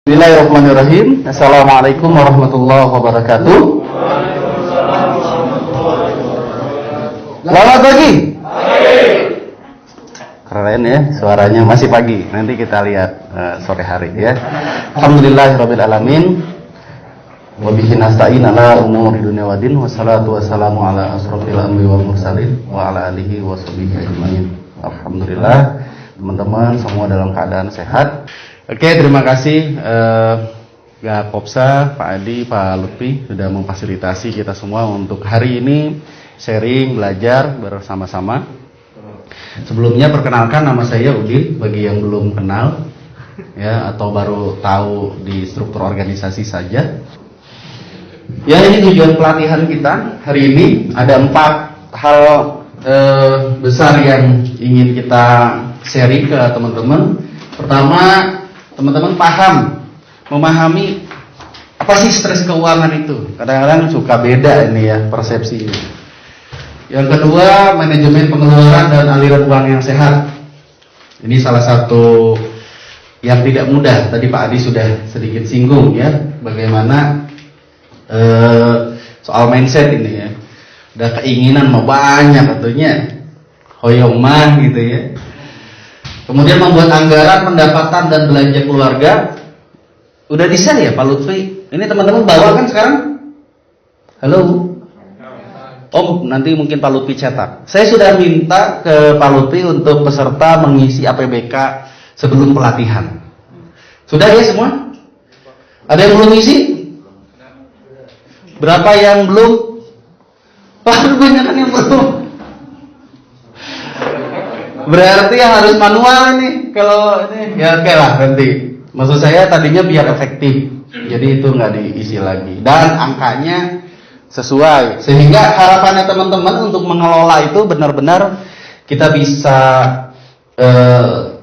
Bismillahirrahmanirrahim. Assalamualaikum warahmatullahi wabarakatuh. Selamat pagi. Keren ya suaranya, masih pagi. Nanti kita lihat sore hari ya. Alhamdulillahirabbil alamin. Wa bihi nasta'in ala umuri dunya waddin. Wassalatu wassalamu ala asrofil anbiya'i wal mursalin wa ala alihi washabihi ajmain. Alhamdulillah teman-teman semua dalam keadaan sehat. Oke, terima kasih Gak Popsa, Pak Adi, Pak Lutfi sudah memfasilitasi kita semua untuk hari ini sharing, belajar bersama-sama. Sebelumnya perkenalkan, nama saya Udin bagi yang belum kenal ya atau baru tahu di struktur organisasi saja. Ya, ini tujuan pelatihan kita hari ini ada 4 hal besar yang ingin kita sharing ke teman-teman. Pertama, teman-teman memahami apa sih stres keuangan itu. Kadang-kadang suka beda ini ya persepsi ini. Yang kedua, manajemen pengeluaran dan aliran uang yang sehat. Ini salah satu yang tidak mudah. Tadi Pak Adi sudah sedikit singgung ya, bagaimana soal mindset ini ya. Udah keinginan mau banyak katanya, hoyong mah gitu ya. Kemudian membuat anggaran pendapatan dan belanja keluarga. Udah di-share ya Pak Lutfi? Ini teman-teman bawa kan sekarang? Halo? Oh, nanti mungkin Pak Lutfi cetak. Saya sudah minta ke Pak Lutfi untuk peserta mengisi APBK sebelum pelatihan. Sudah ya semua? Ada yang belum isi? Berapa yang belum? Pak, banyak kan yang belum. Berarti yang harus manual ini. Kalau ini ya oke lah nanti. Maksud saya tadinya biar efektif. Jadi itu nggak diisi lagi. Dan angkanya sesuai. Sehingga harapannya teman-teman untuk mengelola itu benar-benar kita bisa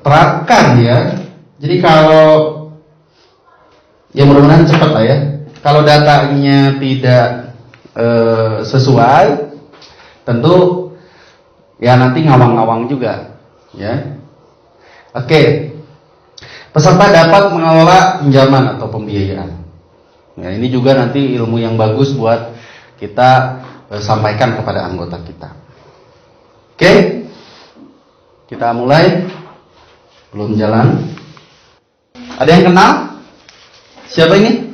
terapkan ya. Jadi kalau ya mudah-mudahan cepat lah ya. Kalau datanya tidak sesuai, tentu ya nanti ngawang-ngawang juga. Ya, oke. Peserta dapat mengelola pinjaman atau pembiayaan. Ya, ini juga nanti ilmu yang bagus buat kita sampaikan kepada anggota kita. Oke, kita mulai. Belum jalan. Ada yang kenal? Siapa ini?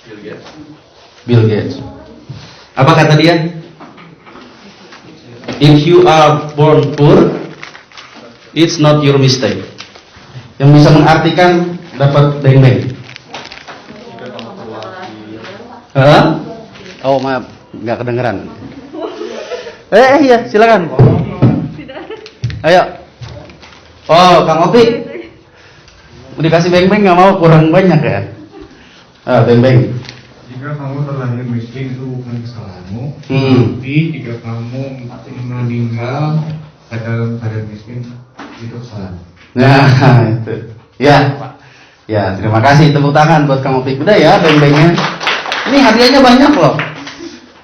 Bill Gates. Bill Gates. Apa kata dia? If you are born poor, it's not your mistake. Yang bisa mengartikan dapat beng-beng. Oh maaf, nggak kedengeran. Iya, silakan. Ayo. Oh, Kang Opi. Dikasih beng-beng nggak mau, kurang banyak ya. Beng-beng. Jika kamu terlahir miskin itu bukan kesalahanmu. Tapi jika kamu meninggal dalam keadaan miskin itu kesalahan. Nah, itu. Ya, Pak. Ya, terima kasih, tepuk tangan buat Kang Opik. Udah ya, beng-bengnya. Ini hadiahnya banyak loh.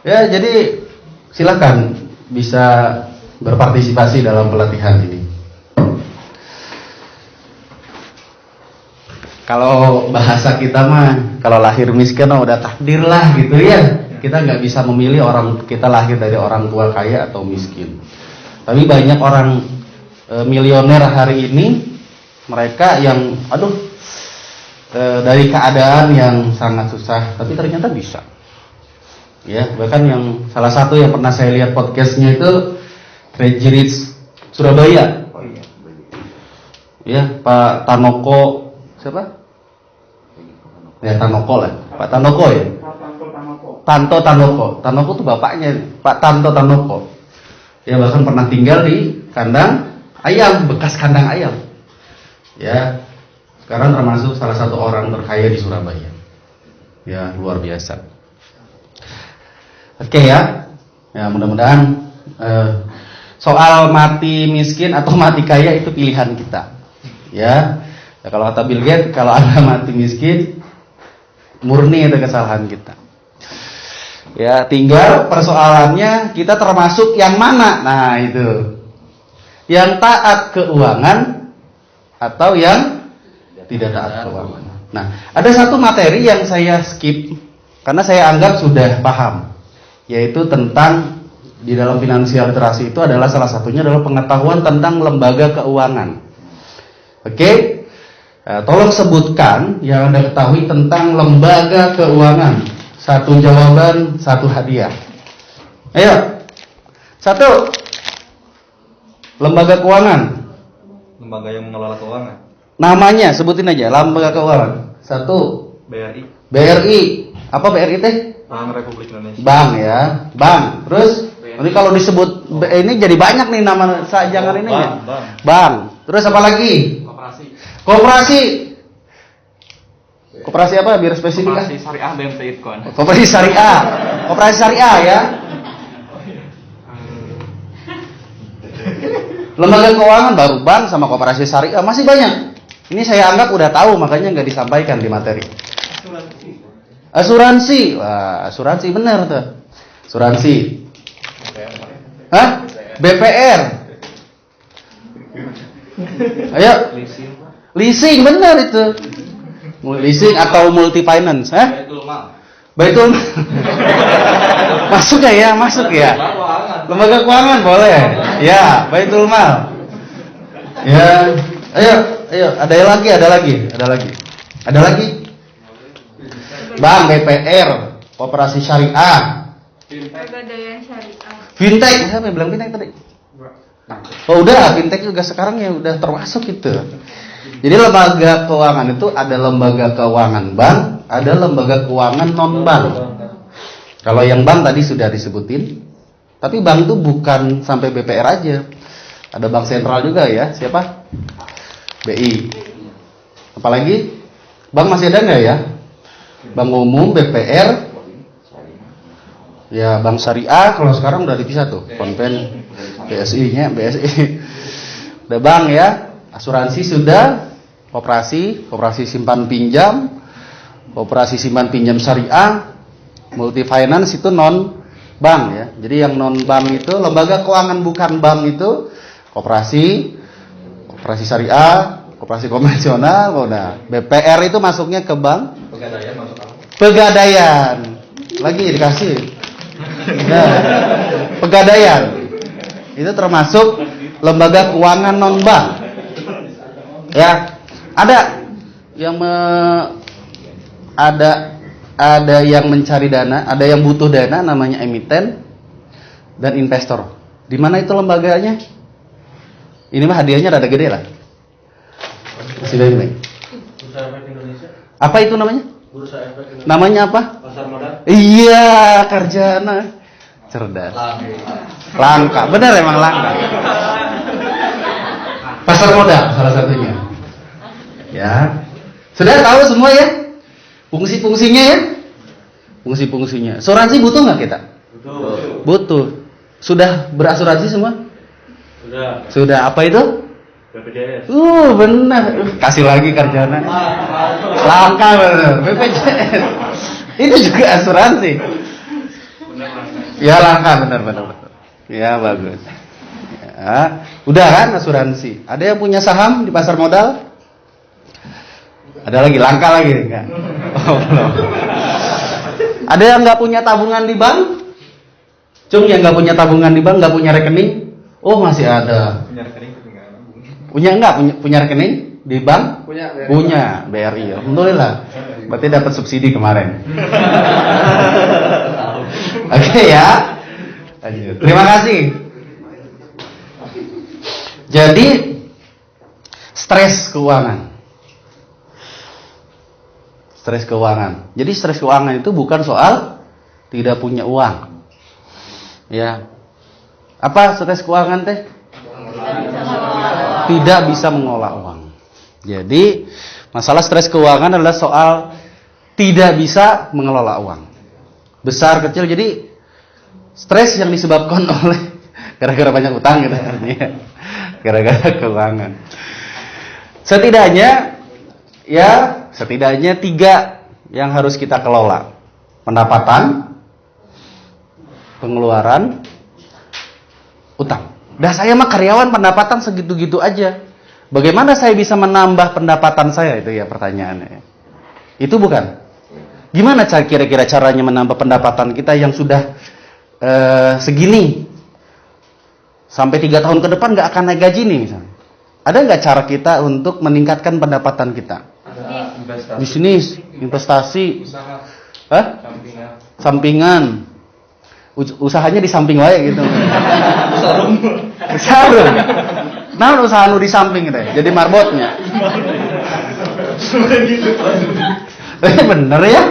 Ya, jadi silakan bisa berpartisipasi dalam pelatihan ini. Kalau bahasa kita mah, kalau lahir miskin udah takdir lah gitu ya. Kita nggak bisa memilih orang kita lahir dari orang tua kaya atau miskin. Tapi banyak orang milioner hari ini, mereka yang dari keadaan yang sangat susah, tapi ternyata bisa. Ya, bahkan yang salah satu yang pernah saya lihat podcastnya itu Crazy Rich Surabaya. Ya, Pak Tanoko siapa? Ya Tanoko lah, Pak Tanoko ya. Tanto Tanoko. Tanoko tuh bapaknya Pak Tanto Tanoko. Ya bahkan pernah tinggal di kandang ayam, bekas kandang ayam. Ya, sekarang termasuk salah satu orang terkaya di Surabaya. Ya, luar biasa. Oke ya. Ya, mudah-mudahan soal mati miskin atau mati kaya itu pilihan kita. Ya. Ya kalau kata Bill Gates, kalau Anda mati miskin, murni itu kesalahan kita. Ya, tinggal persoalannya kita termasuk yang mana. Nah, itu. Yang taat keuangan atau yang tidak taat keuangan. Nah, ada satu materi yang saya skip karena saya anggap sudah paham, yaitu tentang di dalam finansial literasi itu adalah salah satunya adalah pengetahuan tentang lembaga keuangan. Oke? Tolong sebutkan yang Anda ketahui tentang lembaga keuangan. Satu jawaban, satu hadiah. Ayo. Satu. Lembaga keuangan. Lembaga yang mengelola keuangan. Namanya, sebutin aja, lembaga keuangan. Satu. BRI. BRI. Apa BRI teh? Bank Republik Indonesia. Bank ya. Bank. Terus nanti kalau disebut ini jadi banyak nih nama, jangan ini ya. Bank. Terus apa lagi? Koperasi apa biar spesifik? Koperasi Syariah BMT Itkon. Koperasi Syariah. Koperasi Syariah ya. Lembaga keuangan baru bank sama koperasi syariah, masih banyak. Ini saya anggap udah tahu, makanya nggak disampaikan di materi. Asuransi. Wah, asuransi benar tuh. Asuransi. Hah? BPR. Ayo. Leasing benar itu. Leasing atau multi finance, Baitul Mal. Masuk nggak ya? Masuk ya. Lembaga keuangan boleh. Ya, Baitul Mal. Ya. Ayo, ada lagi. Bank, BPR, Koperasi Syariah. Pegadaian Syariah. Fintech, siapa yang bilang fintech tadi? Oh udah, fintech juga sekarang ya udah termasuk itu. Jadi lembaga keuangan itu ada lembaga keuangan bank, ada lembaga keuangan non bank. Kalau yang bank tadi sudah disebutin, tapi bank itu bukan sampai BPR aja. Ada bank sentral juga ya, siapa? BI. Apalagi? Bank masih ada nggak ya? Bank umum, BPR, ya bank syariah. Kalau sekarang udah dipisah tuh, Konven, BSI-nya, BSI. Ada bank ya, asuransi sudah, koperasi simpan pinjam, koperasi simpan pinjam syariah, multi finance itu non bank ya. Jadi yang non bank itu lembaga keuangan bukan bank itu koperasi syariah, koperasi konvensional. Nah, BPR itu masuknya ke bank. Pegadaian. Lagi dikasih. Nah, Pegadaian. Itu termasuk lembaga keuangan non bank. Ya. Ada yang ada yang mencari dana, ada yang butuh dana, namanya emiten dan investor. Di mana itu lembaganya? Ini mah hadiahnya rada gede lah. Masih baik. Bursa Efek Indonesia. Apa itu namanya? Bursa Efek Indonesia. Namanya apa? Pasar modal. Iya, Karjana. Cerdas. Langka. Benar emang langka. Pasar modal salah satunya. Ya. Sudah tahu semua ya? Fungsi-fungsinya ya? Fungsi-fungsinya. Asuransi butuh nggak kita? Butuh. Sudah berasuransi semua? Sudah. Apa itu? BPJS. Benar. Kasih lagi Karjana. Langka benar. BPJS. Itu juga asuransi. Ya langka benar. Ya bagus. Ya. Udah kan asuransi. Ada yang punya saham di pasar modal? Ada lagi langka lagi enggak? Oh, belum. Ada yang nggak punya tabungan di bank? Yang nggak punya tabungan di bank, nggak punya rekening? Oh masih ada. Punya rekening tapi nggak nabung. Punya rekening di bank? Punya BRI. Alhamdulillah. Berarti dapat subsidi kemarin. Oke ya. Lanjut. Terima kasih. Jadi stres keuangan. Jadi stres keuangan itu bukan soal tidak punya uang. Ya. Apa stres keuangan teh? Tidak bisa mengolah uang. Jadi masalah stres keuangan adalah soal tidak bisa mengelola uang. Besar kecil, jadi stres yang disebabkan oleh gara-gara banyak utang gitu artinya. Gara-gara keuangan. Setidaknya 3 yang harus kita kelola. Pendapatan, pengeluaran, utang. Dah saya mah karyawan pendapatan segitu-gitu aja. Bagaimana saya bisa menambah pendapatan saya, itu ya pertanyaannya. Itu bukan. Gimana kira-kira caranya menambah pendapatan kita yang sudah segini? Sampai 3 tahun ke depan nggak akan naik gaji nih misalnya. Ada nggak cara kita untuk meningkatkan pendapatan kita? Bisnis, investasi, sampingan. Usahanya di samping wae gitu. Sarung. Nah, usaha lu di samping teh. Jadi marbotnya. Bener ya?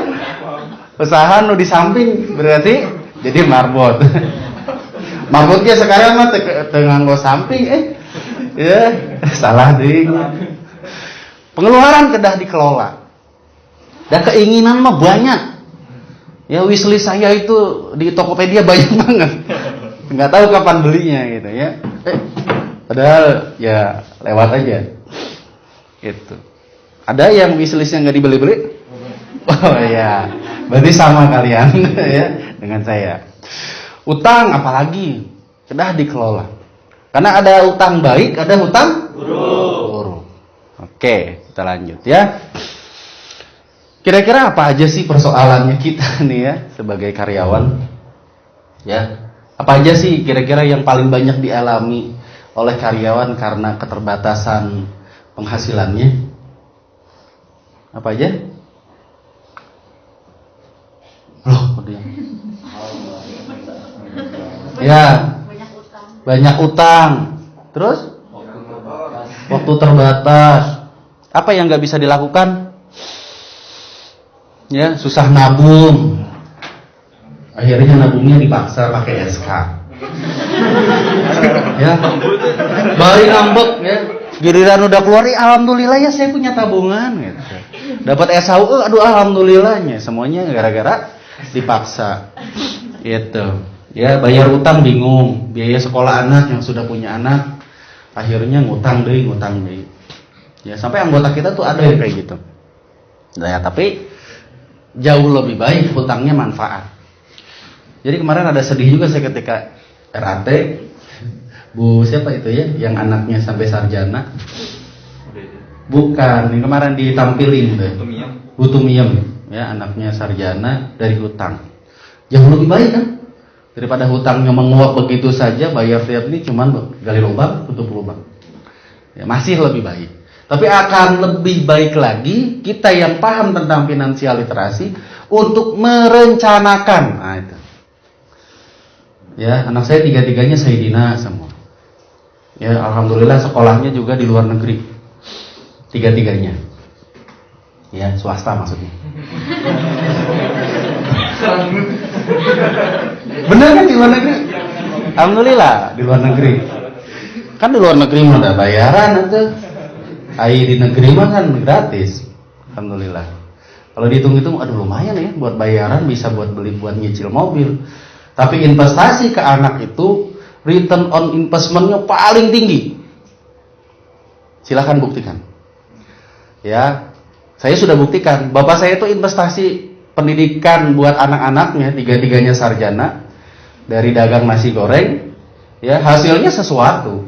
Usaha lu di samping berarti jadi marbot. Marbotnya sekarang mah tengah nggo samping ya, salah deh. Pengeluaran kedah dikelola. Dan keinginan mah banyak. Ya wishlist saya itu di Tokopedia banyak banget. Nggak tahu kapan belinya gitu ya. Padahal ya lewat aja. Gitu. Ada yang wishlistnya nggak dibeli-beli? Oh ya, berarti sama kalian ya dengan saya. Utang apalagi kedah dikelola. Karena ada utang baik, ada utang buruk. Oke, kita lanjut ya. Kira-kira apa aja sih persoalannya kita nih ya sebagai karyawan? Ya, apa aja sih kira-kira yang paling banyak dialami oleh karyawan karena keterbatasan penghasilannya? Apa aja? Loh, dia. Ya, banyak utang. Terus? Waktu terbatas. Apa yang nggak bisa dilakukan? Ya, susah nabung. Akhirnya nabungnya dipaksa pakai SK. Ya. Balik ngambek ya. Giliran udah keluar, alhamdulillah ya saya punya tabungan gitu. Dapat SHU, aduh alhamdulillahnya. Semuanya gara-gara dipaksa. Gitu. Ya, bayar utang bingung. Biaya sekolah anak yang sudah punya anak akhirnya ngutang deh. Ya, sampai anggota kita tuh ada yang kayak gitu. Nah, ya, tapi jauh lebih baik hutangnya manfaat. Jadi kemarin ada sedih juga saya ketika RAT Bu siapa itu ya yang anaknya sampai sarjana. Bukan, yang kemarin ditampilin tuh. Bu Tumiem ya anaknya sarjana dari hutang. Jauh lebih baik kan daripada hutangnya menguap begitu saja, bayar tiap ini cuman gali lubang tutup lubang. Ya, masih lebih baik. Tapi akan lebih baik lagi kita yang paham tentang finansial literasi untuk merencanakan. Nah itu. Ya, anak saya tiga-tiganya Sayyidina semua. Ya, alhamdulillah sekolahnya juga di luar negeri. Tiga-tiganya. Ya, swasta maksudnya. Benar kan di luar negeri? Alhamdulillah di luar negeri. Kan di luar negeri mah ada bayaran itu. Air di negeri mah kan gratis. Alhamdulillah. Kalau dihitung-hitung aduh lumayan ya buat bayaran, bisa buat beli, buat nyicil mobil. Tapi investasi ke anak itu return on investment-nya paling tinggi. Silahkan buktikan. Ya, saya sudah buktikan. Bapak saya itu investasi pendidikan buat anak-anaknya, tiga-tiganya sarjana, dari dagang nasi goreng, ya hasilnya sesuatu.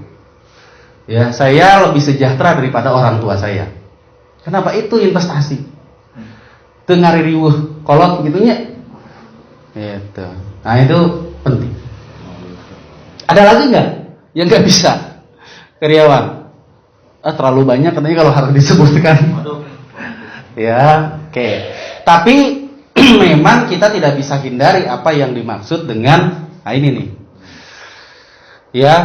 Ya, saya lebih sejahtera daripada orang tua saya. Kenapa? Itu investasi. Tengah riweuh kolot gitunya. Gitu. Nah, itu penting. Ada lagi nggak yang nggak bisa? Karyawan. Terlalu banyak katanya kalau harus disebutkan. Ya, oke. Tapi memang kita tidak bisa hindari apa yang dimaksud dengan ini nih. Ya.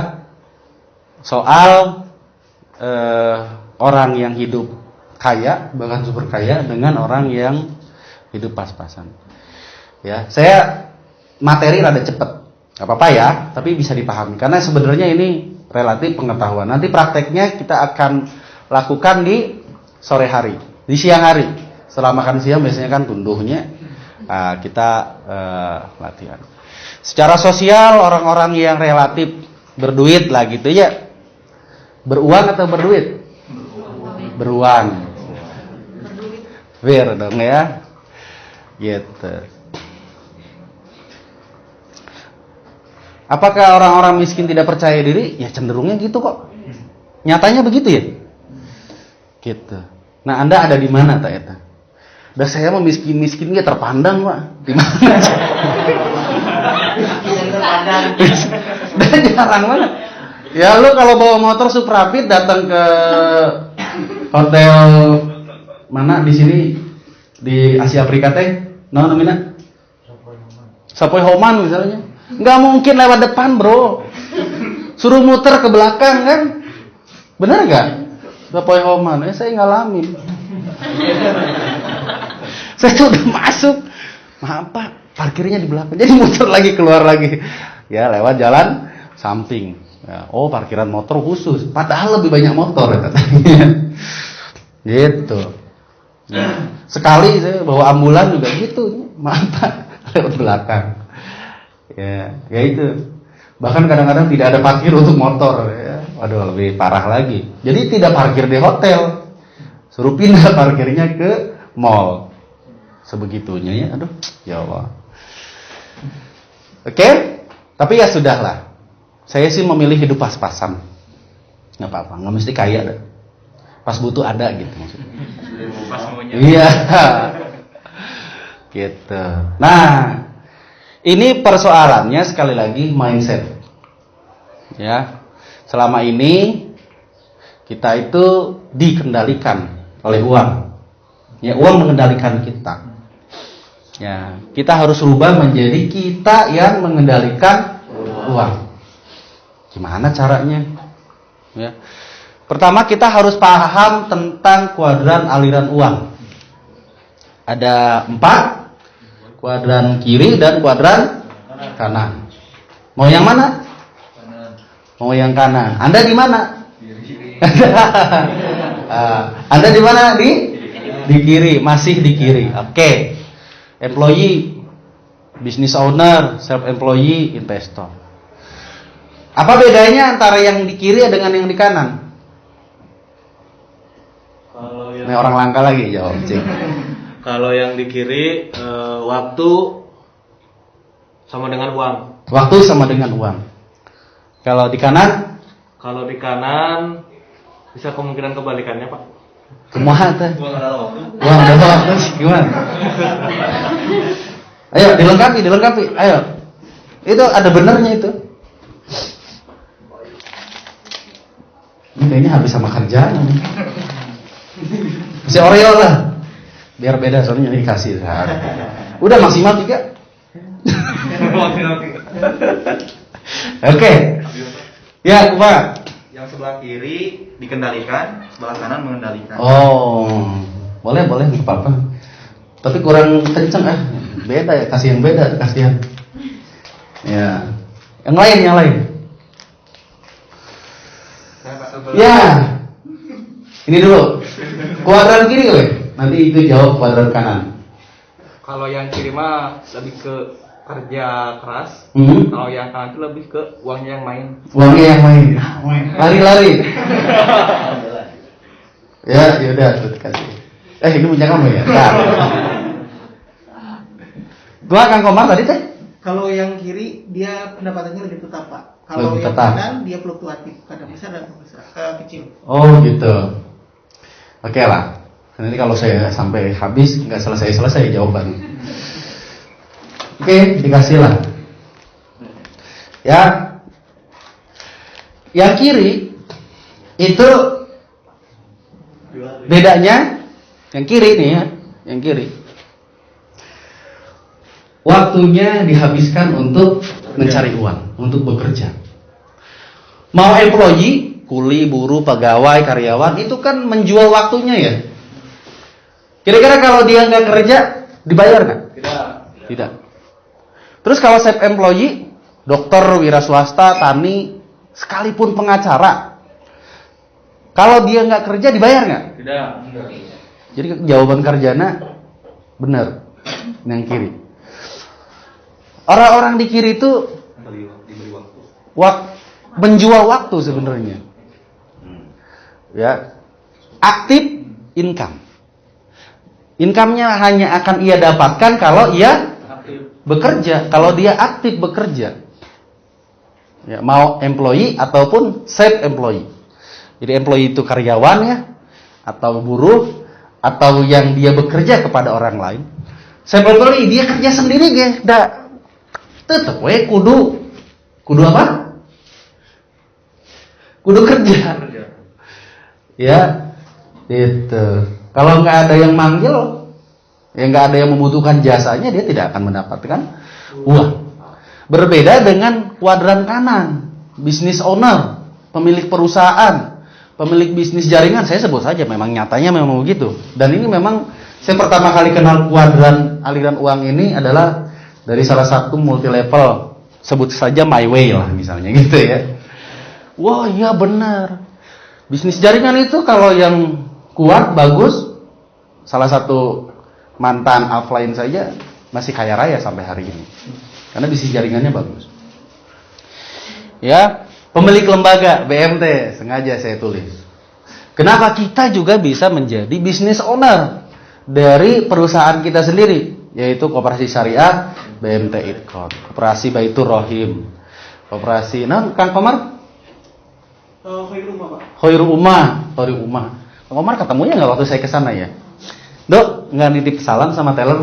Soal orang yang hidup kaya, bahkan super kaya, dengan orang yang hidup pas-pasan. Ya, saya materi rada cepet, gak apa-apa ya, tapi bisa dipahami. Karena sebenarnya ini relatif pengetahuan. Nanti prakteknya kita akan lakukan di sore hari, di siang hari. Setelah makan siang biasanya kan tunduhnya kita latihan. Secara sosial orang-orang yang relatif berduit lah gitu ya. Beruang atau berduit? Beruang. Bir dong ya. Gitu. Apakah orang-orang miskin tidak percaya diri? Ya cenderungnya gitu kok. Nyatanya begitu ya? Gitu. Nah, Anda ada di mana tak eta? Udah saya mah miskin gak terpandang Pak. Di mana? Dan jarang banget. Ya lu kalau bawa motor Suprapit datang ke hotel mana di sini di Asia Afrika teh, namanya Sapoy Homan misalnya, nggak mungkin lewat depan bro, suruh muter ke belakang kan, benar nggak? Sapoy Homan, saya ngalamin, saya tuh udah masuk, maaf Pak, parkirnya di belakang, jadi muter lagi keluar lagi, ya lewat jalan samping, ya, oh parkiran motor khusus, padahal lebih banyak motor katanya, gitu. Ya. Sekali saya bawa ambulan juga gitu, maaf Pak, lewat belakang. Ya itu. Bahkan kadang-kadang tidak ada parkir untuk motor. Ya. Waduh, lebih parah lagi. Jadi tidak parkir di hotel, suruh pindah parkirnya ke mall. Sebegitunya ya, aduh, ya Allah. Oke, tapi ya sudahlah. Saya sih memilih hidup pas-pasan. Nggak apa-apa, nggak mesti kaya deh. Pas butuh ada gitu maksudnya. Iya. Gitu. Nah, ini persoalannya sekali lagi mindset. Ya. Selama ini kita itu dikendalikan oleh uang. Ya, uang mengendalikan kita. Ya, kita harus rubah menjadi kita yang mengendalikan uang. Gimana caranya? Ya. Pertama kita harus paham tentang kuadran aliran uang. Ada 4, kuadran kiri dan kuadran kanan. Mau yang mana? Mau yang kanan. Anda di mana? Anda di mana? Di kiri, masih di kiri. Oke. Employee, business owner, self employee, investor. Apa bedanya antara yang di kiri dengan yang di kanan? Ini orang langka lagi jawab, Cik. Kalau yang di kiri waktu sama dengan uang. Waktu sama dengan uang. Kalau di kanan? Kalau di kanan bisa kemungkinan kebalikannya, Pak. Kumaha teh? Uang adalah waktu. Uang adalah waktu. Gimana? Ayo dilengkapi. Ayo. Itu ada benernya itu. Ini habis sama kerjaan. Si Oreo lah. Biar beda soalnya dikasih. Udah maksimal 3. Oke. Ya, Kupa. Yang sebelah kiri dikendalikan, sebelah kanan mengendalikan. Oh. Boleh enggak apa-apa. Tapi kurang kenceng Beda ya, kasih yang beda, kasihan. Ya. Yang lain. Ya. Ini dulu. Kuadran kiri weh. Nanti itu jawab kuadran kanan. Kalau yang kiri mah lebih ke kerja keras. Kalau yang kanan itu lebih ke uangnya yang main. Uangnya yang main. Lari. Ya udah, kasih. Ini punya kamu ya? Nah. Gua Kang Komar tadi teh? Kalau yang kiri dia pendapatannya lebih tetap Pak. Kalau Lebih yang tetap. kanan dia fluktuatif, kadang besar dan kecil. Oh gitu. Oke lah. Nanti kalau saya sampai habis nggak selesai jawaban. Oke, dikasih lah. Ya. Yang kiri itu bedanya yang kiri nih ya, yang kiri. Waktunya dihabiskan untuk mencari uang, untuk bekerja. Mau employee, kuli, buruh, pegawai, karyawan, itu kan menjual waktunya ya. Kira-kira kalau dia nggak kerja, dibayar nggak? Tidak. Terus kalau self employee, dokter, wira swasta, tani, sekalipun pengacara, kalau dia nggak kerja, dibayar nggak? Tidak. Jadi jawaban kerjana benar, yang kiri. Orang-orang di kiri itu menjual waktu sebenarnya. Ya, aktif income. Income-nya hanya akan ia dapatkan kalau ia bekerja, kalau dia aktif bekerja. Ya, mau employee ataupun self employee. Jadi employee itu karyawan ya, atau buruh, atau yang dia bekerja kepada orang lain, sebetulnya dia kerja sendiri ge, da tetep we kudu apa? Kudu kerja. Ya, itu. Kalau nggak ada yang manggil, ya nggak ada yang membutuhkan jasanya, dia tidak akan mendapatkan uang. Berbeda dengan kuadran kanan, bisnis owner, pemilik perusahaan, pemilik bisnis jaringan. Saya sebut saja, memang nyatanya memang begitu. Dan ini memang saya pertama kali kenal kuadran aliran uang ini adalah dari salah satu multi level, sebut saja My Way lah misalnya gitu ya. Wah iya benar. Bisnis jaringan itu kalau yang kuat, bagus, salah satu mantan offline saja masih kaya raya sampai hari ini. Karena bisnis jaringannya bagus. Ya, pemilik lembaga BMT sengaja saya tulis. Kenapa kita juga bisa menjadi business owner dari perusahaan kita sendiri, yaitu Koperasi Syariah BMT Idkon, Koperasi Baitur Rohim, Koperasi Kang Komar? Khairul Ummah. Kang Komar ketemunya nggak waktu saya ke sana ya? Dok, nggak nitip salam sama teller?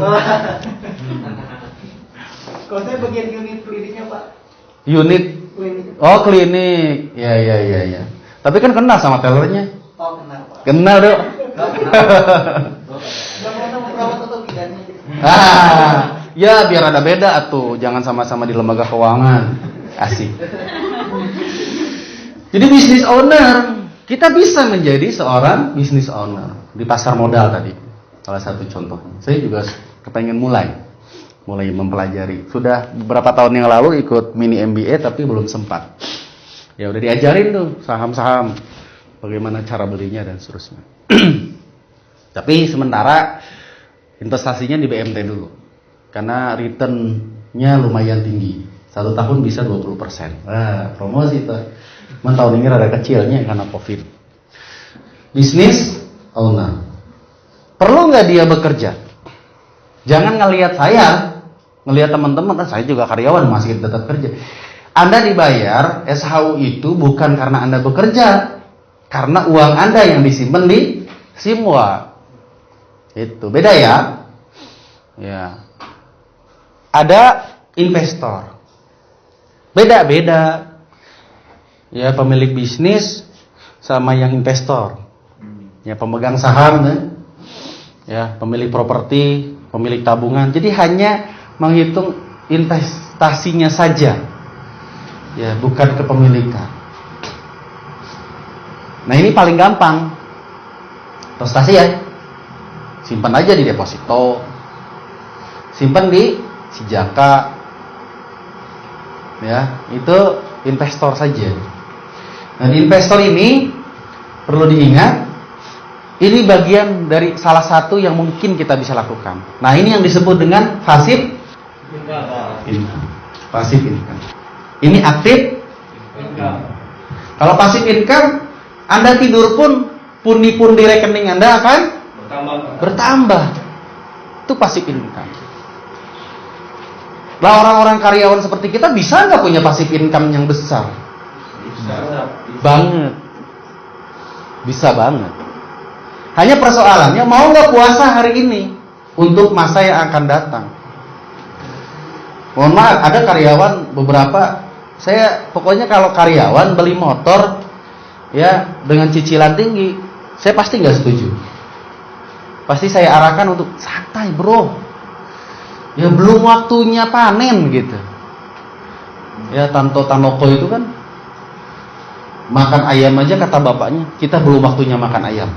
Kalau saya bagian unit kliniknya Pak. Unit? Klinik. Oh klinik. Ya. Tapi kan kenal sama tellernya? Oh kenal Pak. Kenal dok. Bagaimana merawat atau tidaknya? Ya biar ada beda atuh. Jangan sama-sama di lembaga keuangan. Asik. Jadi bisnis owner, kita bisa menjadi seorang bisnis owner di pasar modal tadi. Salah satu contohnya. Saya juga kepengen mulai mempelajari. Sudah beberapa tahun yang lalu ikut mini MBA tapi belum sempat. Ya udah diajarin tuh saham-saham, bagaimana cara belinya dan seterusnya. Tapi sementara investasinya di BMT dulu. Karena returnnya lumayan tinggi. 1 tahun bisa 20%. Nah, promosi tuh. Cuman tahun ini rada kecilnya karena COVID. Bisnis owner. Perlu nggak dia bekerja? Jangan ngelihat saya, ngelihat teman-teman, saya juga karyawan masih tetap kerja. Anda dibayar SHU itu bukan karena Anda bekerja, karena uang Anda yang disimpan di Simwa. Itu beda ya. Ya. Ada investor. Beda-beda. Ya, pemilik bisnis sama yang investor. Ya, pemegang saham ya, pemilik properti, pemilik tabungan. Jadi hanya menghitung investasinya saja. Ya, bukan kepemilikan. Nah, ini paling gampang. Investasi ya. Simpan aja di deposito. Simpan di Sijaka. Ya, itu investor saja. Dan investor ini perlu diingat, ini bagian dari salah satu yang mungkin kita bisa lakukan. Nah, ini yang disebut dengan pasif income. Pasif income. Ini aktif income. Kalau pasif income, Anda tidur pun pundi-pundi rekening Anda akan bertambah. Itu pasif income. Lah orang-orang karyawan seperti kita bisa nggak punya pasif income yang besar? Banget. Bisa banget. Hanya persoalannya mau nggak puasa hari ini untuk masa yang akan datang. Mohon maaf, ada karyawan beberapa, saya pokoknya kalau karyawan beli motor ya dengan cicilan tinggi, saya pasti nggak setuju. Pasti saya arahkan untuk santai bro. Ya belum waktunya panen gitu. Ya Tanto Tanoko itu kan makan ayam aja kata bapaknya, kita belum waktunya makan ayam.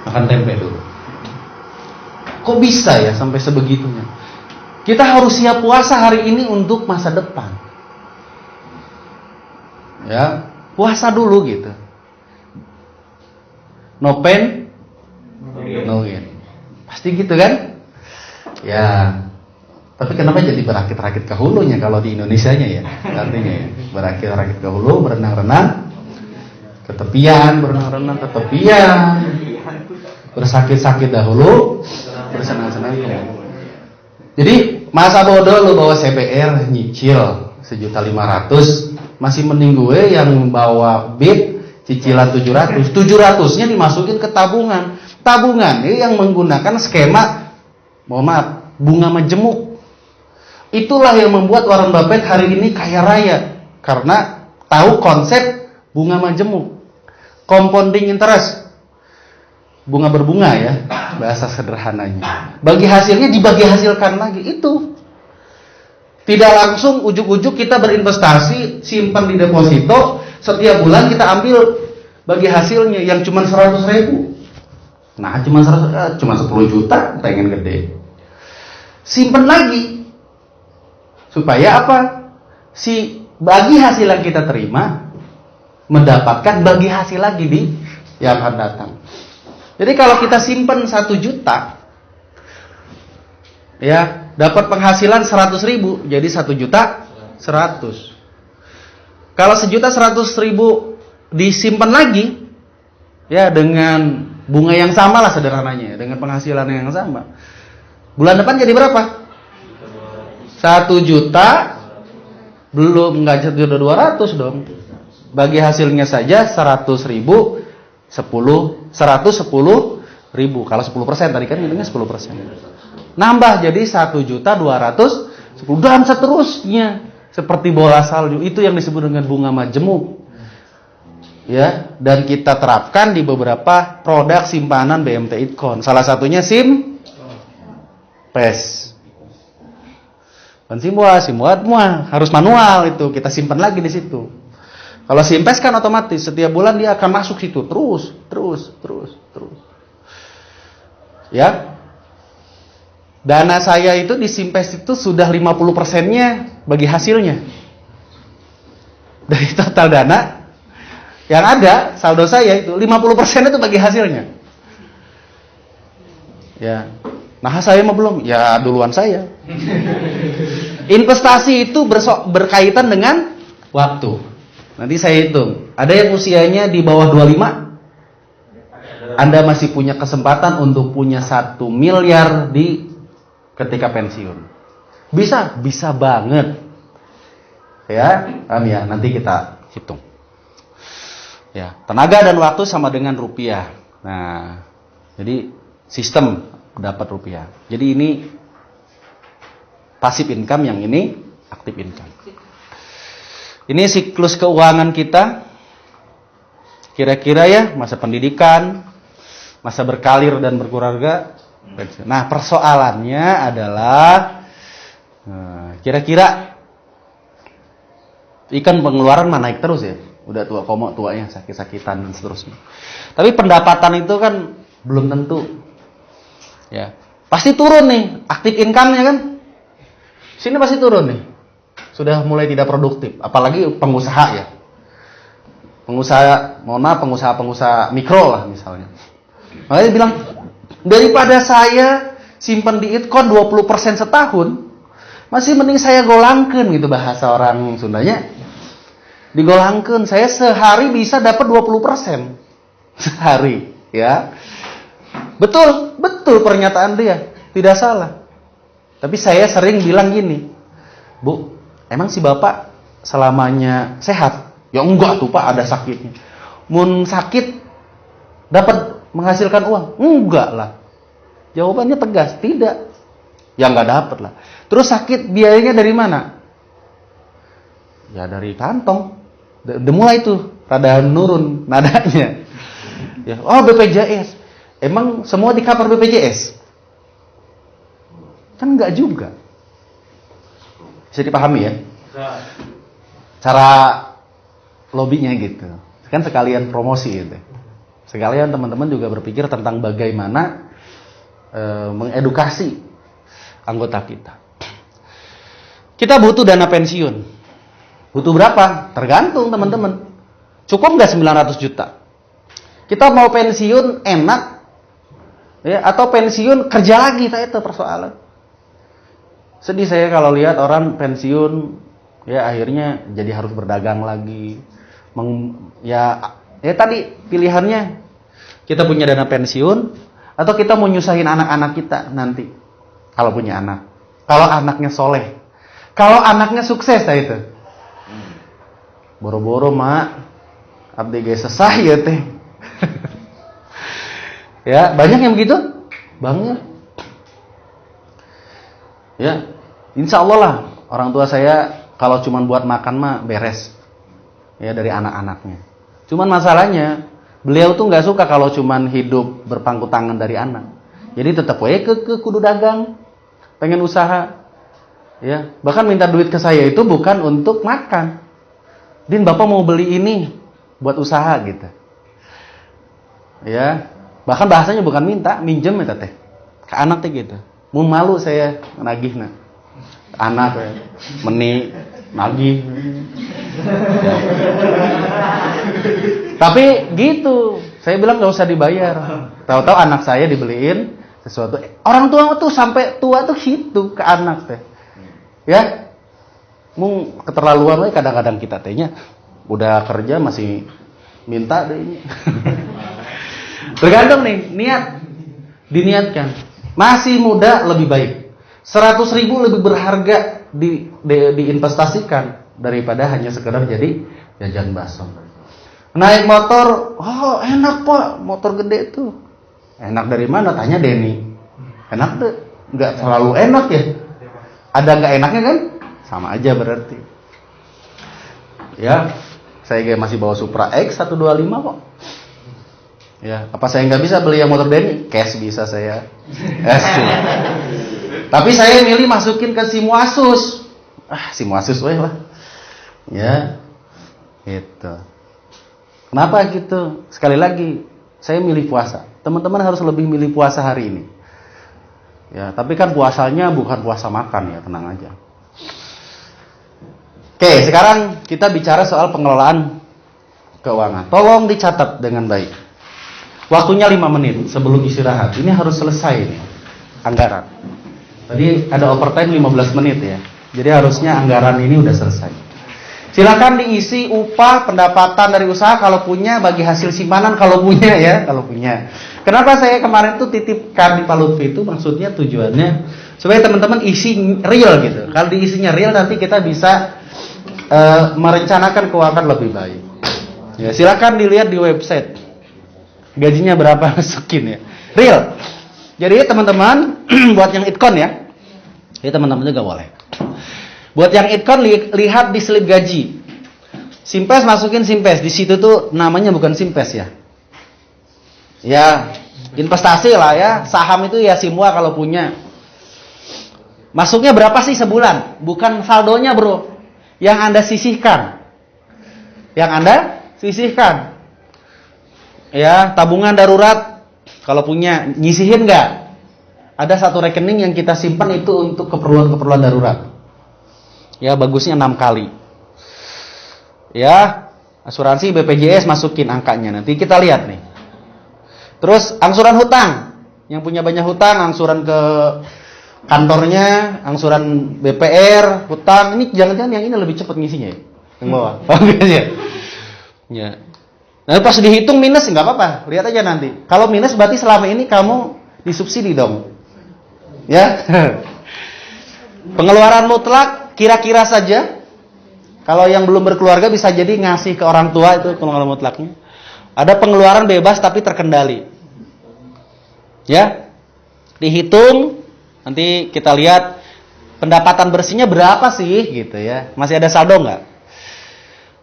Makan tempe dulu. Kok bisa ya sampai sebegitunya? Kita harus siap puasa hari ini untuk masa depan. Ya, puasa dulu gitu. No pain, no gain. Pasti gitu kan? Ya. Tapi kenapa jadi berakit-rakit ke hulunya kalau di Indonesianya ya? Artinya ya, berakit-rakit ke hulu, berenang-renang ke tepian, berenang-renang ke tepian. Bersakit-sakit dahulu, bersenang-senang kemudian. Jadi masa bodoh lu bawa CBR nyicil 1.500.000, masih mending gue yang bawa bib Cicilan 700-nya dimasukin ke tabungan. Tabungan ini yang menggunakan skema, mohon maaf, bunga majemuk. Itulah yang membuat Warren Buffett hari ini kaya raya. Karena tahu konsep bunga majemuk. Compounding interest. Bunga berbunga ya, bahasa sederhananya. Bagi hasilnya dibagi hasilkan lagi. Itu. Tidak langsung ujuk-ujuk kita berinvestasi, simpan di deposito, setiap bulan kita ambil bagi hasilnya yang cuma 100.000. Nah, cuma 10 juta, pengen gede. Simpan lagi. Supaya apa? Si bagi hasil yang kita terima mendapatkan bagi hasil lagi di yang akan datang. Jadi kalau kita simpan 1 juta, ya dapat penghasilan 100.000, jadi 1 juta 100. Kalau 1.100.000 disimpan lagi, ya dengan bunga yang sama lah sederhananya, dengan penghasilan yang sama. Bulan depan jadi berapa? 1 juta, belum nggak 1.200.000 dong. Bagi hasilnya saja 100.000, 110.000. Kalau 10% tadi kan hitungnya 10%. Nambah jadi 1.210.000 dan seterusnya seperti bola salju. Itu yang disebut dengan bunga majemuk. Ya, dan kita terapkan di beberapa produk simpanan BMT Idcon. Salah satunya PES. Simbuat harus manual itu, kita simpan lagi di situ. Kalau Simpes kan otomatis setiap bulan dia akan masuk situ terus. Ya. Dana saya itu di Simpes itu sudah 50%-nya bagi hasilnya. Dari total dana yang ada, saldo saya itu 50% itu bagi hasilnya. Ya. Nah, saya mah belum. Ya, duluan saya. Investasi itu berkaitan dengan waktu. Nanti saya hitung. Ada yang usianya di bawah 25. Anda masih punya kesempatan untuk punya 1 miliar di ketika pensiun. Bisa banget. Ya, ya, nanti kita hitung. Ya, tenaga dan waktu sama dengan rupiah. Nah, jadi sistem dapat rupiah. Jadi ini passive income, yang ini active income. Ini siklus keuangan kita. Kira-kira ya, masa pendidikan, masa berkarir dan berkeluarga. Nah, persoalannya adalah kira-kira ikan pengeluaran mah naik terus ya. Udah tuanya sakit-sakitan dan seterusnya. Tapi pendapatan itu kan belum tentu. Ya, pasti turun nih, active income-nya kan. Sini pasti turun nih. Sudah mulai tidak produktif, apalagi pengusaha ya. Pengusaha mikro lah misalnya. Makanya dia bilang, daripada saya simpan di Idcon 20% setahun, masih mending saya golangkeun gitu bahasa orang Sundanya. Digolangkeun, saya sehari bisa dapat 20%. Sehari, ya. Betul pernyataan dia, tidak salah. Tapi saya sering bilang gini, Bu, emang si Bapak selamanya sehat? Ya enggak tuh Pak, ada sakitnya. Mun sakit dapat menghasilkan uang? Enggak lah. Jawabannya tegas, tidak. Ya enggak dapat lah. Terus sakit biayanya dari mana? Ya dari kantong. Udah mulai tuh rada nurun nadanya. Ya, oh BPJS. Emang semua di cover BPJS? Kan enggak juga. Bisa dipahami ya? Cara lobbynya gitu. Kan sekalian promosi gitu. Sekalian teman-teman juga berpikir tentang bagaimana mengedukasi anggota kita. Kita butuh dana pensiun. Butuh berapa? Tergantung teman-teman. Cukup nggak 900 juta? Kita mau pensiun enak, ya, atau pensiun kerja lagi? Itu persoalan. Sedih saya kalau lihat orang pensiun, ya akhirnya jadi harus berdagang lagi. Ya tadi pilihannya, kita punya dana pensiun atau kita mau nyusahin anak-anak kita nanti kalau punya anak. Kalau anaknya soleh, kalau anaknya sukses, itu boro-boro mak abdi ge sesah ya teh. Ya, banyak yang begitu? Banyak. Ya, insya Allah lah orang tua saya kalau cuma buat makan mah beres. Ya, dari anak-anaknya. Cuman masalahnya beliau tuh nggak suka kalau cuman hidup berpangku tangan dari anak. Jadi tetap we ke kudu dagang, pengen usaha. Ya, bahkan minta duit ke saya itu bukan untuk makan. Din, Bapak mau beli ini buat usaha gitu. Ya, bahkan bahasanya bukan minta, minjem ya teh. Ke anak teh gitu. Mau malu saya nagihna. Anak ya, meni nagih. Ya. Tapi gitu, saya bilang nggak usah dibayar. Tahu-tahu anak saya dibeliin sesuatu. Orang tua tuh sampai tua tuh gitu ke anak teh. Ya, mung keterlaluan we kadang-kadang kita tehnya. Udah kerja masih minta deh ini. Tergantung nih niat, diniatkan. Masih muda lebih baik. 100.000 lebih berharga diinvestasikan daripada hanya sekedar jadi jajan bakso. Naik motor, oh enak Pak, motor gede tuh. Enak dari mana? Tanya Denny. Enak deh, nggak selalu enak ya. Ada nggak enaknya kan? Sama aja berarti. Ya, saya kayak masih bawa Supra X 125 kok. Ya, apa saya nggak bisa beli yang motor Denny? Cash bisa saya. Tapi saya milih masukin ke SIM Asus. SIM Asus weh lah. Ya, gitu. Kenapa gitu? Sekali lagi, saya milih puasa. Teman-teman harus lebih milih puasa hari ini. Ya, tapi kan puasanya bukan puasa makan ya, tenang aja. Oke, sekarang kita bicara soal pengelolaan keuangan. Tolong dicatat dengan baik. Waktunya 5 menit sebelum istirahat. Ini harus selesai nih, anggaran. Tadi ada overtime 15 menit ya. Jadi harusnya anggaran ini udah selesai. Silakan diisi upah, pendapatan dari usaha kalau punya, bagi hasil simpanan kalau punya ya, kalau punya. Kenapa saya kemarin tuh titipkan di Pak Lutfi itu maksudnya tujuannya supaya teman-teman isi real gitu. Kalau diisinya real nanti kita bisa merencanakan keuangan lebih baik. Ya, silakan dilihat di website. Gajinya berapa masukin ya. Real. Jadi teman-teman buat yang itkon ya. Jadi teman-teman juga boleh. Buat yang itkon lihat di slip gaji. Simpes masukin simpes. Di situ tuh namanya bukan simpes ya. Ya, investasi lah ya. Saham itu ya semua kalau punya. Masuknya berapa sih sebulan? Bukan saldonya, Bro. Yang Anda sisihkan. Yang Anda sisihkan. Ya, tabungan darurat kalau punya, nyisihin enggak? Ada satu rekening yang kita simpan itu untuk keperluan-keperluan darurat. Ya, bagusnya 6 kali. Ya, asuransi BPJS masukin angkanya. Nanti kita lihat nih. Terus angsuran hutang. Yang punya banyak hutang, angsuran ke kantornya, angsuran BPR, hutang. Ini jangan-jangan yang ini lebih cepat ngisinya ya? Yang bawah. Oke ya. Ya. Nah, pas dihitung minus nggak apa-apa. Lihat aja nanti. Kalau minus berarti selama ini kamu disubsidi dong. Ya. Pengeluaran mutlak kira-kira saja. Kalau yang belum berkeluarga bisa jadi ngasih ke orang tua, itu pengeluaran mutlaknya. Ada pengeluaran bebas tapi terkendali. Ya. Dihitung, nanti kita lihat pendapatan bersihnya berapa sih gitu ya. Masih ada saldo nggak?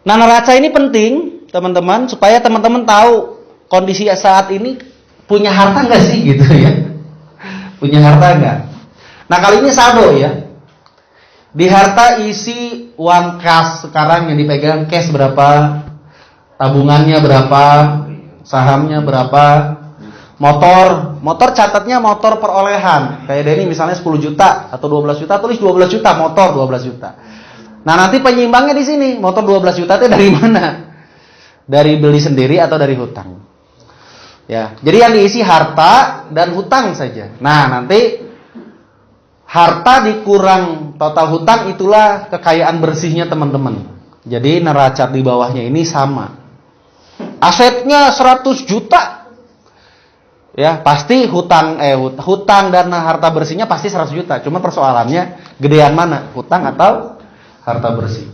Nah, neraca ini penting, teman-teman, supaya teman-teman tahu kondisi saat ini punya harta nggak sih gitu ya. Punya harta nggak? Nah, kali ini saldo ya. Di harta isi uang kas sekarang yang dipegang cash berapa, tabungannya berapa, sahamnya berapa, motor catatnya motor perolehan. Kayak Denny misalnya 10 juta atau 12 juta, tulis 12 juta motor 12 juta. Nah, nanti penyimbangnya di sini, motor 12 juta itu dari mana? Dari beli sendiri atau dari hutang. Ya, jadi yang diisi harta dan hutang saja. Nah, nanti harta dikurang total hutang, itulah kekayaan bersihnya teman-teman. Jadi neraca di bawahnya ini sama. Asetnya 100 juta. Ya, pasti hutang dan harta bersihnya pasti 100 juta. Cuma persoalannya gedean mana? Hutang atau harta bersih.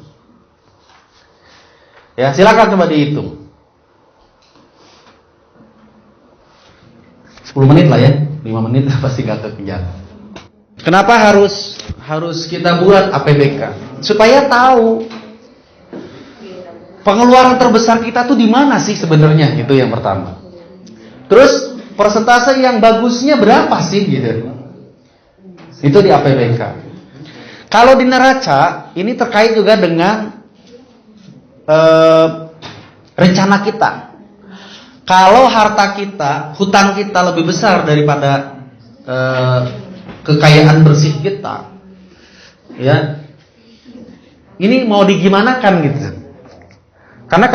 Ya, silakan coba dihitung. 10 menit lah ya, 5 menit pasti gak kekejar. Kenapa harus kita buat APBK? Supaya tahu pengeluaran terbesar kita tuh di mana sih sebenarnya, itu yang pertama. Terus persentase yang bagusnya berapa sih gitu. Itu di APBK. Kalau di neraca ini terkait juga dengan rencana kita. Kalau harta kita, hutang kita lebih besar daripada kekayaan bersih kita, ya, ini mau digimanakan gitu? Karena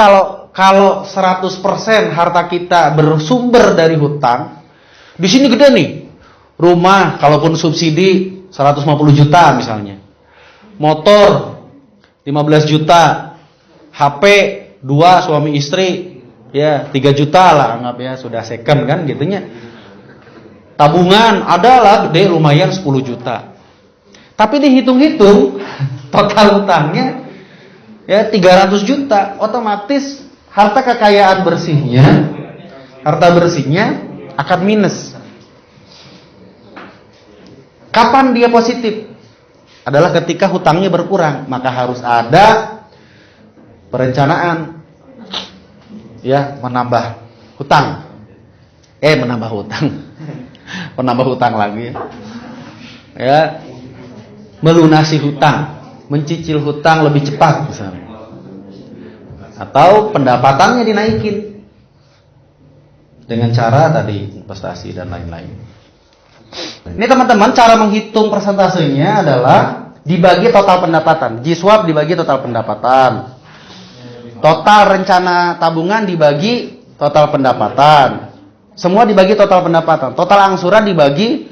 kalau 100% harta kita bersumber dari hutang, di sini gede nih, rumah kalaupun subsidi 150 juta misalnya, motor 15 juta, HP 2 suami istri, ya 3 juta lah anggap ya, sudah second kan gitunya. Tabungan adalah gede lumayan 10 juta. Tapi dihitung-hitung total hutangnya ya 300 juta, otomatis harta kekayaan bersihnya, harta bersihnya akan minus. Kapan dia positif? Adalah ketika hutangnya berkurang, maka harus ada perencanaan ya menambah hutang. Menambah hutang. Menambah hutang lagi. Ya. Melunasi hutang, mencicil hutang lebih cepat misalnya. Atau pendapatannya dinaikin dengan cara tadi investasi dan lain-lain. Ini teman-teman, cara menghitung persentasenya adalah dibagi total pendapatan. Jiswab dibagi total pendapatan. Total rencana tabungan dibagi total pendapatan. Semua dibagi total pendapatan. Total angsuran dibagi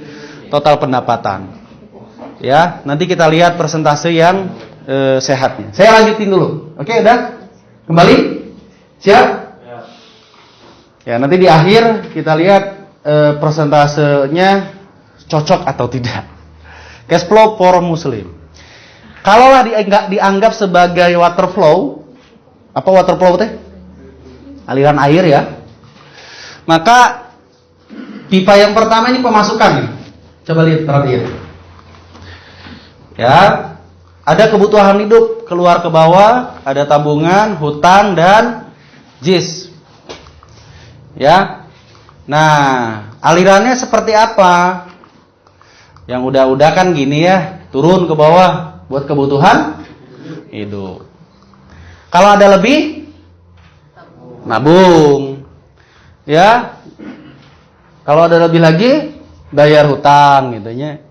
total pendapatan. Ya, nanti kita lihat persentase yang sehatnya. Saya lanjutin dulu. Oke, udah? Kembali? Siap? Ya, nanti di akhir kita lihat persentasenya cocok atau tidak. Cash flow for Muslim. Kalaulah dianggap sebagai water flow, apa water flow teh? Aliran air ya. Maka pipa yang pertama ini pemasukan nih. Coba lihat, perhatian. Ya, ada kebutuhan hidup keluar ke bawah, ada tabungan, hutang dan JIS. Ya. Nah, alirannya seperti apa? Yang udah kan gini ya, turun ke bawah buat kebutuhan hidup. Kalau ada lebih, nabung. Ya. Kalau ada lebih lagi, bayar hutang gitunya.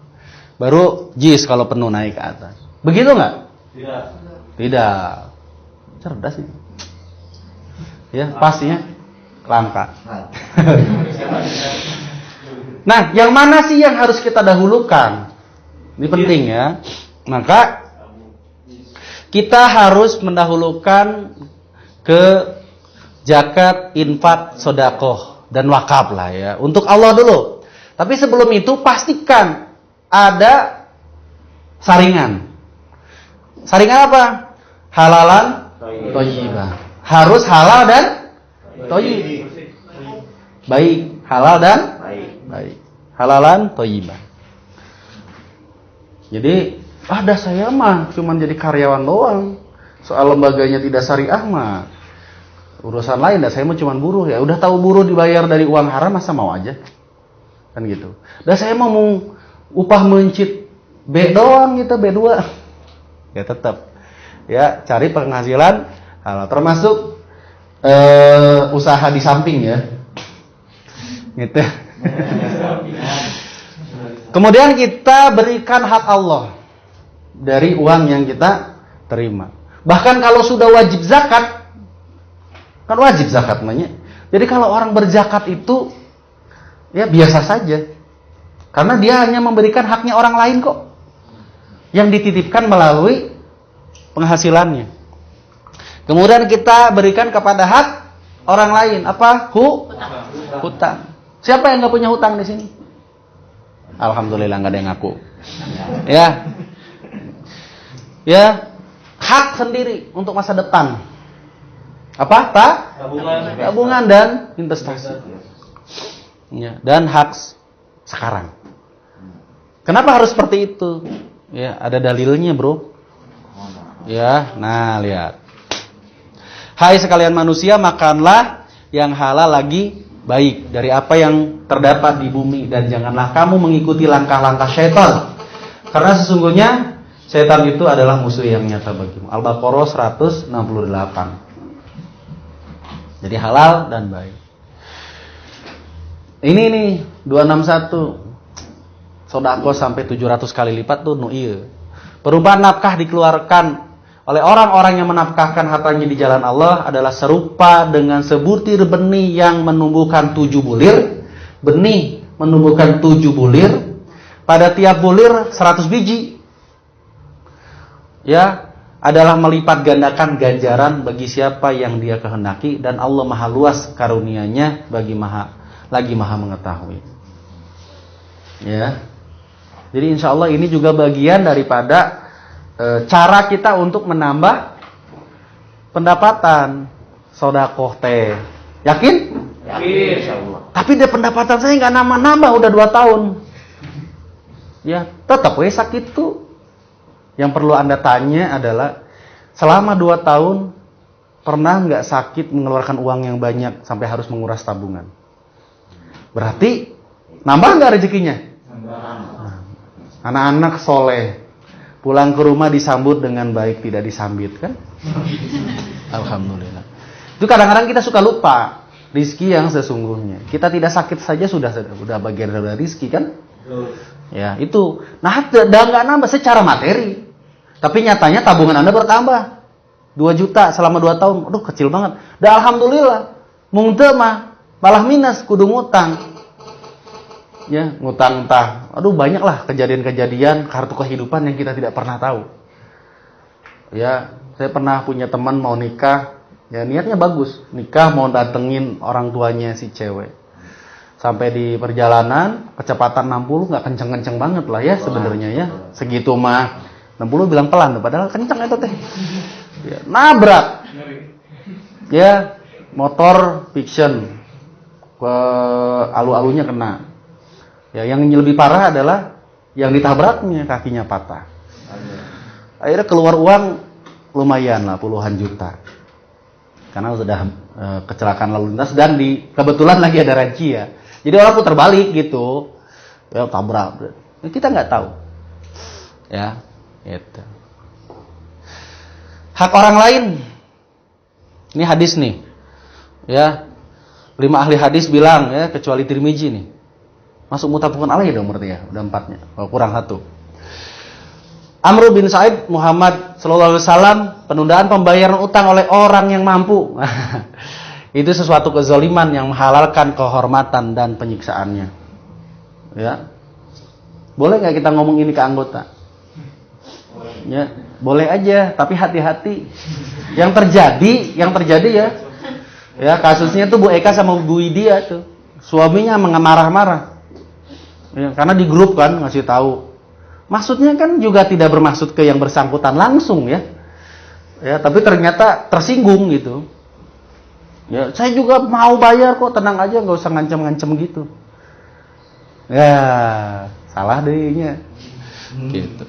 Baru JIS kalau penuh naik ke atas. Begitu nggak? Tidak. Cerdas ini. Ya, pastinya langka. Nah, yang mana sih yang harus kita dahulukan? Ini penting ya. Maka kita harus mendahulukan ke zakat, infak, sedekah dan wakaf lah ya. Untuk Allah dulu. Tapi sebelum itu pastikan ada saringan. Saringan apa? Halalan thayyibah. Harus halal dan thayyib. Baik, halal dan baik. Halalan thayyibah. Jadi, ada saya mah cuman jadi karyawan doang. Soal lembaganya tidak syariah mah urusan lain. Dah saya mah cuman buruh ya. Udah tahu buruh dibayar dari uang haram masa mau aja. Kan gitu. Dah saya mah mau upah mencit B doang gitu, B2. Ya tetap. Ya, cari penghasilan halal, termasuk usaha di samping ya. Gitu. Kemudian kita berikan hak Allah dari uang yang kita terima. Bahkan kalau sudah wajib zakat, kan wajib zakat namanya. Jadi kalau orang berzakat itu ya biasa saja. Karena dia hanya memberikan haknya orang lain kok. Yang dititipkan melalui penghasilannya. Kemudian kita berikan kepada hak orang lain. Apa? Hutang. Siapa yang nggak punya hutang di sini? Alhamdulillah nggak ada yang ngaku. Ya. Ya. Hak sendiri untuk masa depan. Apa? Tabungan dan investasi. Ya, dan hak sekarang. Kenapa harus seperti itu? Ya, ada dalilnya, Bro. Ya, nah lihat. Hai sekalian manusia, makanlah yang halal lagi baik dari apa yang terdapat di bumi dan janganlah kamu mengikuti langkah-langkah syaitan. Karena sesungguhnya syaitan itu adalah musuh yang nyata bagimu. Al-Baqarah 168. Jadi halal dan baik. Ini nih 261. Sodako sampai 700 kali lipat tuh nu ieu. Perubahan nafkah dikeluarkan oleh orang-orang yang menafkahkan hartanya di jalan Allah adalah serupa dengan sebutir benih yang menumbuhkan 7 bulir. Benih menumbuhkan 7 bulir. Pada tiap bulir 100 biji. Ya, adalah melipat gandakan ganjaran bagi siapa yang dia kehendaki dan Allah Maha luas karunia-Nya bagi maha mengetahui. Ya. Jadi insya Allah ini juga bagian daripada cara kita untuk menambah pendapatan sodakoh teh. Yakin? Yakin. Insyaallah. Tapi dia pendapatan saya nggak nambah-nambah udah 2 tahun. Ya, tetap we sakit tuh. Yang perlu Anda tanya adalah selama 2 tahun pernah nggak sakit mengeluarkan uang yang banyak sampai harus menguras tabungan? Berarti nambah nggak rezekinya? Nah, anak-anak soleh pulang ke rumah disambut dengan baik, tidak disambit kan? Alhamdulillah. Itu kadang-kadang kita suka lupa rizki yang sesungguhnya. Kita tidak sakit saja sudah bagian dari rizki kan? Ya itu. Nah, nggak nambah secara materi, tapi nyatanya tabungan Anda bertambah 2 juta selama 2 tahun. Aduh kecil banget. Dah alhamdulillah. Mung teu mah malah minus kudu ngutang. Ya, ngutang entah. Aduh banyaklah kejadian-kejadian kartu kehidupan yang kita tidak pernah tahu. Ya, saya pernah punya teman mau nikah, ya niatnya bagus, nikah mau datengin orang tuanya si cewek. Sampai di perjalanan kecepatan 60 nggak kenceng-kenceng banget lah ya sebenarnya ya. Segitu mah 60 bilang pelan, padahal kenceng itu teh. Ya, nabrak. Ya, motor fiction ke alu-alunya kena. Ya, yang lebih parah adalah yang ditabraknya kakinya patah. Akhirnya keluar uang lumayan lah puluhan juta. Karena sudah kecelakaan lalu lintas dan kebetulan lagi ada razia. Jadi orang putar balik gitu. Ya tabrak. Kita nggak tahu. Ya, itu. Hak orang lain. Ini hadis nih. Ya. 5 ahli hadis bilang ya kecuali Tirmizi nih. Masuk mutafaqun alaih dong berarti ya. Udah 4-nya. Oh, kurang 1. Amr bin Sa'id Muhammad sallallahu alaihi wasallam, penundaan pembayaran utang oleh orang yang mampu. Itu sesuatu kezaliman yang menghalalkan kehormatan dan penyiksaannya. Ya. Boleh nggak kita ngomong ini ke anggota? Ya, boleh aja, tapi hati-hati. Yang terjadi ya kasusnya tuh Bu Eka sama Bu Widya tuh. Suaminya marah-marah. Ya, karena di grup kan ngasih tahu. Maksudnya kan juga tidak bermaksud ke yang bersangkutan langsung ya. Ya, tapi ternyata tersinggung gitu. Ya, saya juga mau bayar kok, tenang aja, nggak usah ngancam-ngancam gitu. Ya, salah dehnya. Gitu.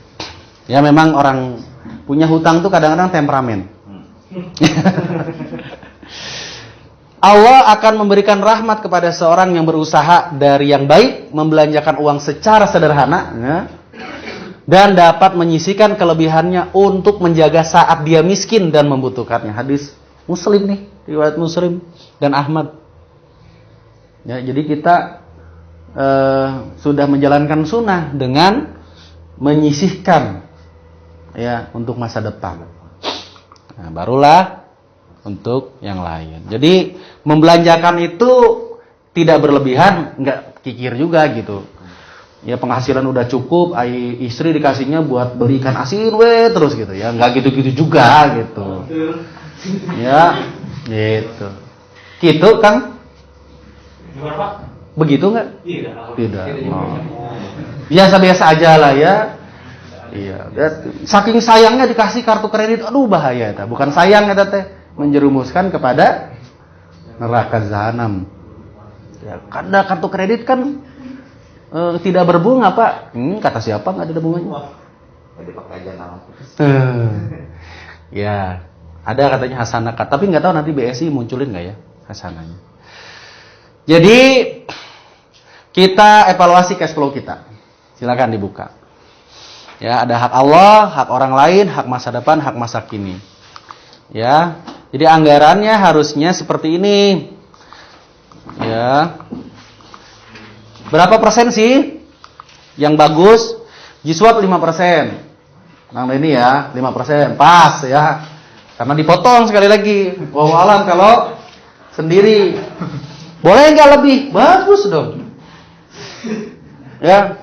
Ya memang orang punya hutang tuh kadang-kadang temperamen. Allah akan memberikan rahmat kepada seorang yang berusaha dari yang baik, membelanjakan uang secara sederhana, ya, dan dapat menyisihkan kelebihannya untuk menjaga saat dia miskin dan membutuhkannya. Hadis Muslim nih, riwayat Muslim dan Ahmad. Ya, jadi kita sudah menjalankan sunnah dengan menyisihkan ya untuk masa depan. Nah, barulah untuk yang lain. Jadi membelanjakan itu tidak berlebihan, nggak kikir juga gitu. Ya penghasilan udah cukup, istri dikasihnya buat beli ikan asin terus gitu ya, nggak gitu-gitu juga gitu. Ya, gitu. Gitu Kang? Begitu nggak? Tidak. Oh. Biasa-biasa aja lah ya. Iya. Saking sayangnya dikasih kartu kredit, aduh bahaya ta. Bukan sayang eta teh, menjerumuskan kepada neraka jahanam. Ya, karena kartu kredit kan tidak berbunga, Pak. Kata siapa nggak ada bunganya? Dipakai aja nama. Ya, ada katanya hasanah, tapi nggak tahu nanti BSI munculin nggak ya hasanahnya. Jadi kita evaluasi cash flow kita. Silakan dibuka. Ya, ada hak Allah, hak orang lain, hak masa depan, hak masa kini. Ya, jadi anggarannya harusnya seperti ini. Ya, berapa persen sih yang bagus? Jiswab 5%. Nah ini ya 5%, pas ya. Karena dipotong sekali lagi. Wallahualam kalau sendiri. Boleh nggak lebih? Bagus dong. Ya,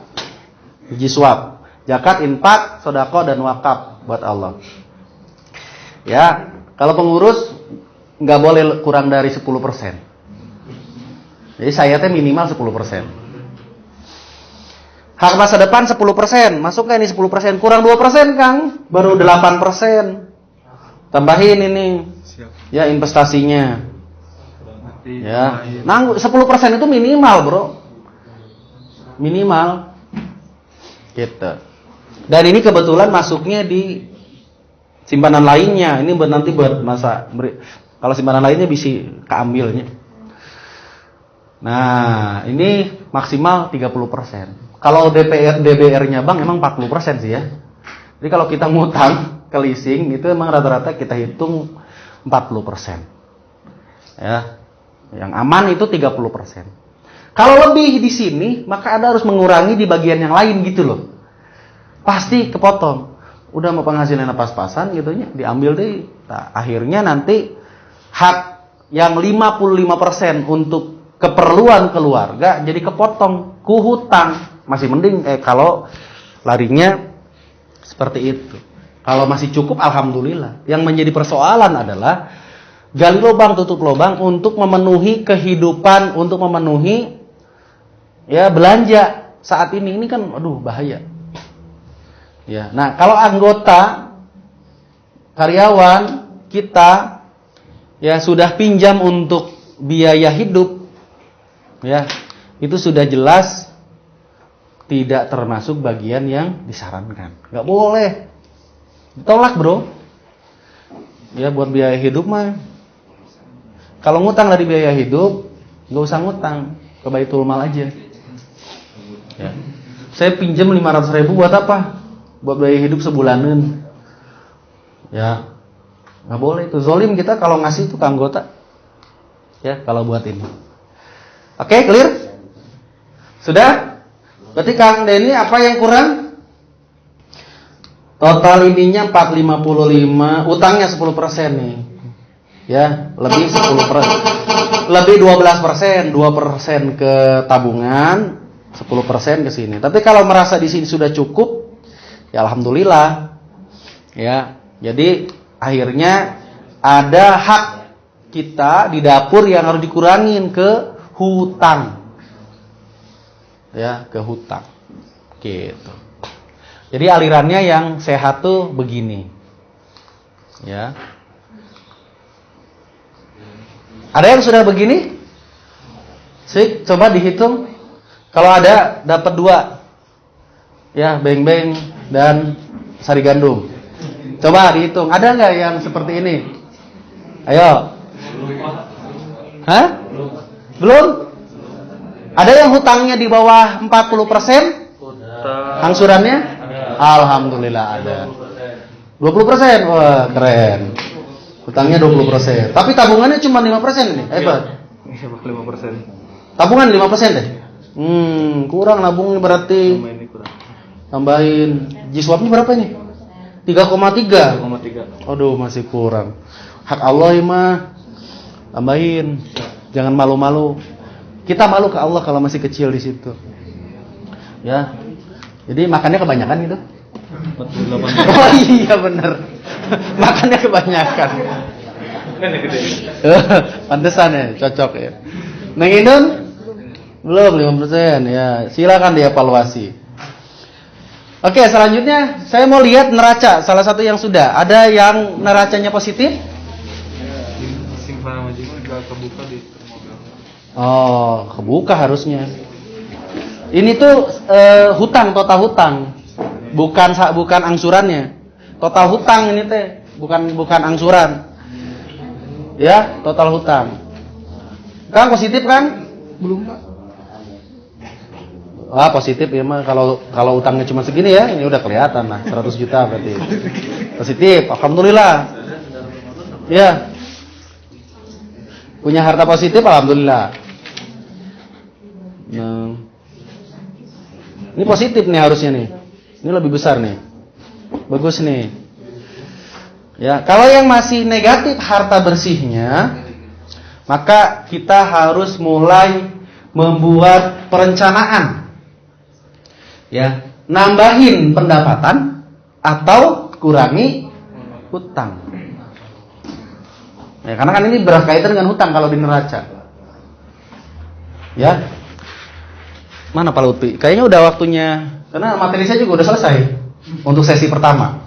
jiswab, zakat, infak, sedekah dan wakaf buat Allah. Ya, kalau pengurus nggak boleh kurang dari 10%. Jadi saya teh minimal 10%. Hak masa depan 10%, masuk nggak ini 10%? Kurang 2%, Kang, baru 8%. Tambahin ini, ya investasinya. Ya, 10% itu minimal, bro. Minimal. Gitu. Dan ini kebetulan masuknya di simpanan lainnya. Ini nanti buat masa kalau simpanan lainnya bisa keambilnya. Nah, ini maksimal 30%. Kalau DBR-nya Bang emang 40% sih ya. Jadi kalau kita ngutang ke leasing itu emang rata-rata kita hitung 40%. Ya. Yang aman itu 30%. Kalau lebih di sini, maka Anda harus mengurangi di bagian yang lain gitu loh. Pasti kepotong. Udah mau penghasilannya pas-pasan gitu nya, diambil deh. Nah, akhirnya nanti hak yang 55% untuk keperluan keluarga jadi kepotong ku hutang. Masih mending kalau larinya seperti itu. Kalau masih cukup alhamdulillah. Yang menjadi persoalan adalah gali lubang tutup lubang untuk memenuhi kehidupan, untuk memenuhi ya belanja saat ini kan aduh bahaya. Ya, nah kalau anggota karyawan kita ya sudah pinjam untuk biaya hidup, ya itu sudah jelas tidak termasuk bagian yang disarankan. Nggak boleh, ditolak bro. Ya buat biaya hidup mah. Kalau ngutang dari biaya hidup, nggak usah ngutang ke Baitul Mal aja. Ya. Saya pinjam 500.000 buat apa? Buat biaya hidup sebulanan. Ya, nggak boleh itu. Zolim kita kalau ngasih itu ke anggota. Ya, kalau buat ini. Oke, clear? Sudah? Berarti Kang Denny apa yang kurang? Total ininya 455, utangnya 10% nih. Ya, lebih 10%. Lebih 12%, 2% ke tabungan, 10% ke sini. Tapi kalau merasa di sini sudah cukup, ya alhamdulillah. Ya, jadi akhirnya ada hak kita di dapur yang harus dikurangin ke hutang. Ya, ke hutang. Gitu. Jadi alirannya yang sehat tuh begini. Ya. Ada yang sudah begini? Sik, coba dihitung. Kalau ada dapat 2. Ya, beng-beng dan sari gandum. Coba dihitung. Ada nggak yang seperti ini? Ayo. Hah? Belum? Ada yang hutangnya di bawah 40%? Angsurannya? Alhamdulillah ada. 20%? Wah, keren. Hutangnya 20%. Tapi tabungannya cuma 5% ini. Hebat. 5%. Tabungan 5% deh. Kurang nabungnya berarti. Tambahin. Jiswabnya berapa ini? 3,3. 3,3. Aduh, masih kurang. Hak Allah mah. Tambahin. Jangan malu-malu. Kita malu ke Allah kalau masih kecil di situ. Ya. Jadi makannya kebanyakan gitu. 48. Oh iya benar. Makannya kebanyakan. Pantesan ya, cocok ya. Neng Indun? Belum 5% ya. Silakan dievaluasi. Oke, selanjutnya saya mau lihat neraca. Salah satu yang sudah. Ada yang neracanya positif? Simpanan wajib enggak kebuka di termometer. Oh, kebuka harusnya. Ini tuh hutang, total hutang. Bukan angsurannya. Total hutang ini teh, bukan angsuran. Ya, total hutang. Kang positif kan? Belum, Pak. Wah, positif ya mah kalau utangnya cuma segini ya, ini udah kelihatan lah 100 juta berarti. Positif, alhamdulillah. Ya. Punya harta positif alhamdulillah. Nah. Ini positif nih harusnya nih. Ini lebih besar nih. Bagus nih. Ya, kalau yang masih negatif harta bersihnya, maka kita harus mulai membuat perencanaan. Ya, nambahin pendapatan atau kurangi hutang. Ya, karena kan ini berkaitan dengan hutang kalau di neraca. Ya. Mana Pak Lutfi? Kayaknya udah waktunya, karena materi saya juga udah selesai untuk sesi pertama.